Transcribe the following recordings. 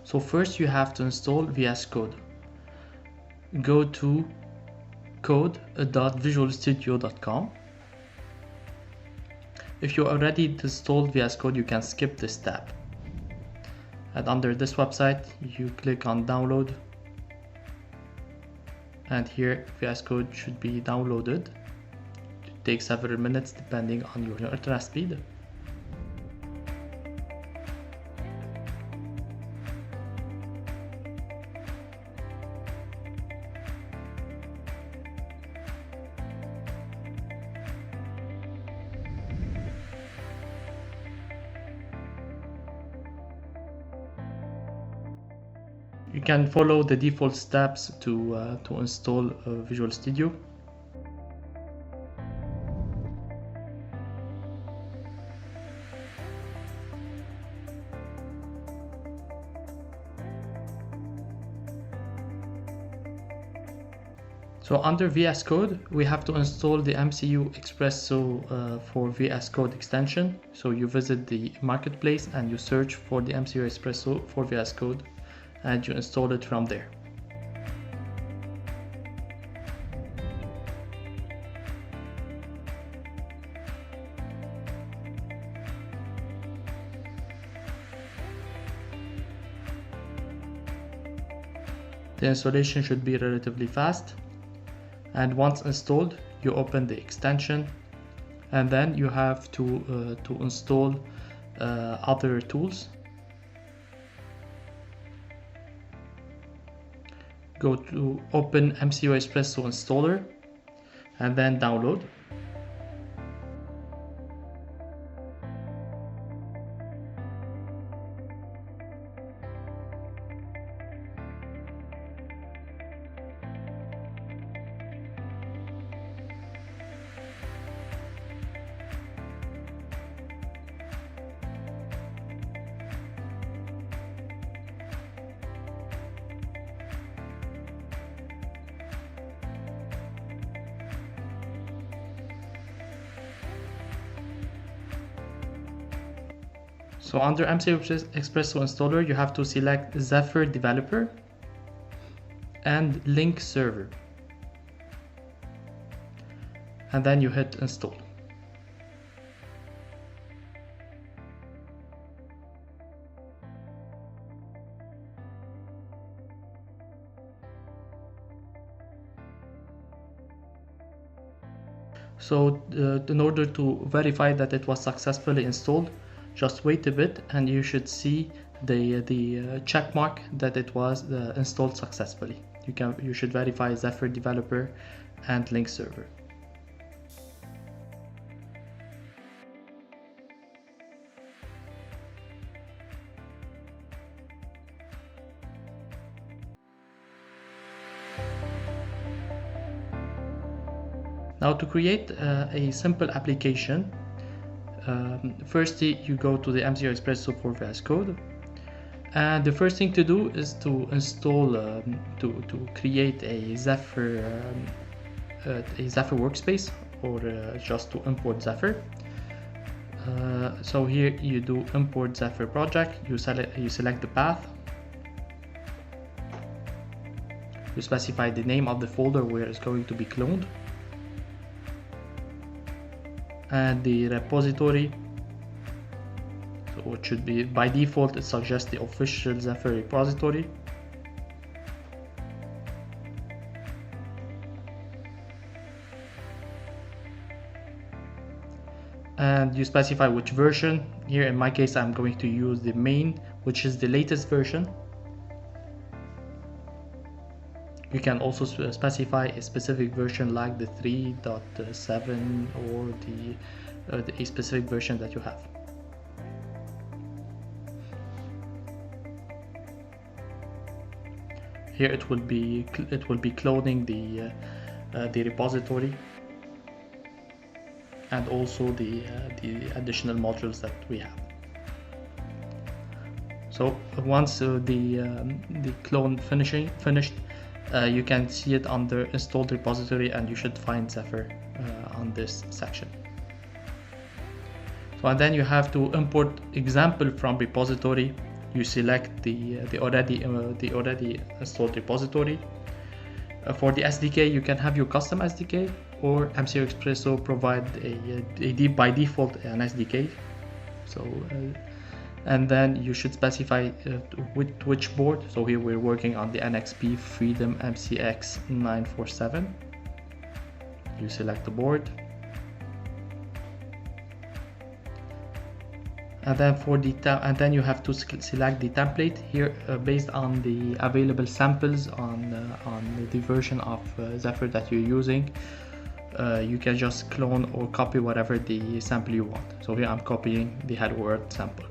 So first you have to install VSCode. Go to code.visualstudio.com. If you already installed VSCode, you can skip this tab. And under this website, you click on download. And here VSCode should be downloaded. It takes several minutes depending on your internet speed. You can follow the default steps to install Visual Studio. So under VS Code, we have to install the MCUXpresso for VS Code extension. So you visit the marketplace and you search for the MCUXpresso for VS Code, and you install it from there. The installation should be relatively fast, and once installed, you open the extension, and then you have to install other tools. Go to open MCUXpresso installer and then download. So under MCUXpresso installer, you have to select Zephyr developer and link server, and then you hit install. So in order to verify that it was successfully installed, just wait a bit and you should see the check mark that it was installed successfully. You should verify Zephyr developer and link server. Now to create a simple application, firstly, you go to the MCUXpresso for VS Code, and the first thing to do is to install, to create a Zephyr workspace, or just to import Zephyr. So here you do import Zephyr project. You select the path. You specify the name of the folder where it's going to be cloned, and the repository. So it should be, by default, it suggests the official Zephyr repository. And you specify which version. Here in my case, I'm going to use the main, which is the latest version. You can also specify a specific version like the 3.7 or a specific version that you have. Here it will be cloning the repository and also the additional modules that we have. So once the clone finished, you can see it under installed repository, and you should find Zephyr on this section. So and then you have to import example from repository you select the already installed repository. For the SDK, you can have your custom SDK, or MCUXpresso provide by default an SDK. So and then you should specify which board. So here we're working on the NXP FRDM-MCXN947. You select the board, and then and then you have to select the template here based on the available samples on the version of Zephyr that you're using. You can just clone or copy whatever the sample you want. So here I'm copying the Hello World sample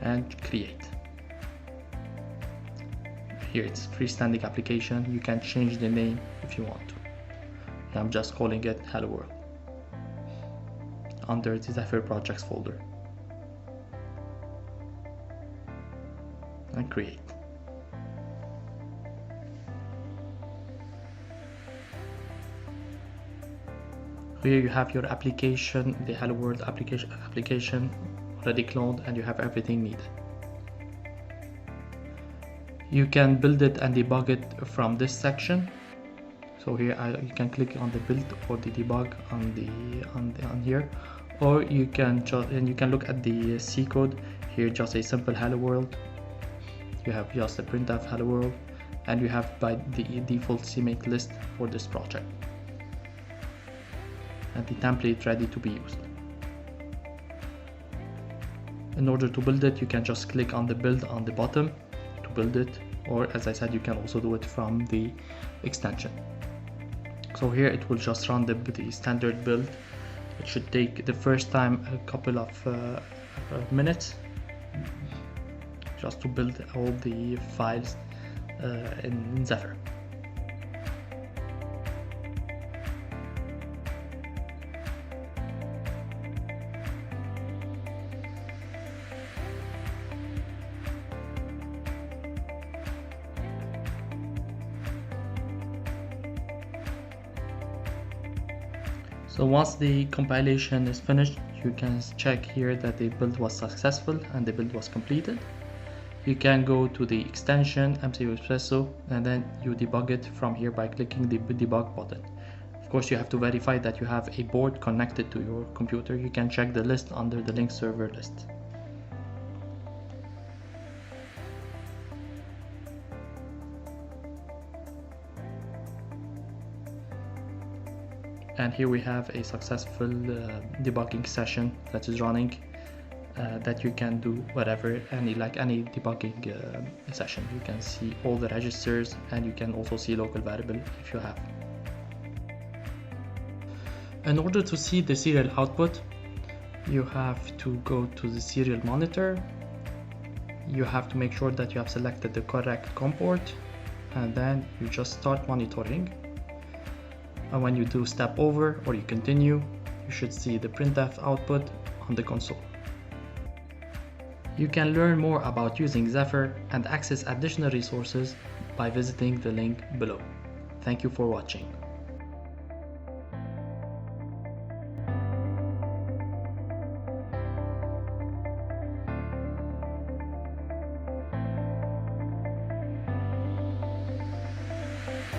and create. Here it's freestanding application. You can change the name if you want to. I'm just calling it Hello World under the Zephyr projects folder, and create. Here you have your application, the Hello World application already cloned, and you have everything needed. You can build it and debug it from this section. So here you can click on the build or the debug on here, or you can look at the C code. Here just a simple Hello World. You have just a printf Hello World, and you have by the default CMake list for this project, and the template ready to be used. In order to build it, you can just click on the build on the bottom to build it, or as I said, you can also do it from the extension. So here it will just run the standard build. It should take the first time a couple of minutes just to build all the files in Zephyr. So once the compilation is finished, you can check here that the build was successful and the build was completed. You can go to the extension MCUXpresso, and then you debug it from here by clicking the debug button. Of course, you have to verify that you have a board connected to your computer. You can check the list under the link server list. And here we have a successful debugging session that is running, that you can do whatever, any debugging session. You can see all the registers, and you can also see local variable if you have. In order to see the serial output, you have to go to the serial monitor. You have to make sure that you have selected the correct COM port, and then you just start monitoring. And when you do step over or you continue, you should see the printf output on the console. You can learn more about using Zephyr and access additional resources by visiting the link below. Thank you for watching.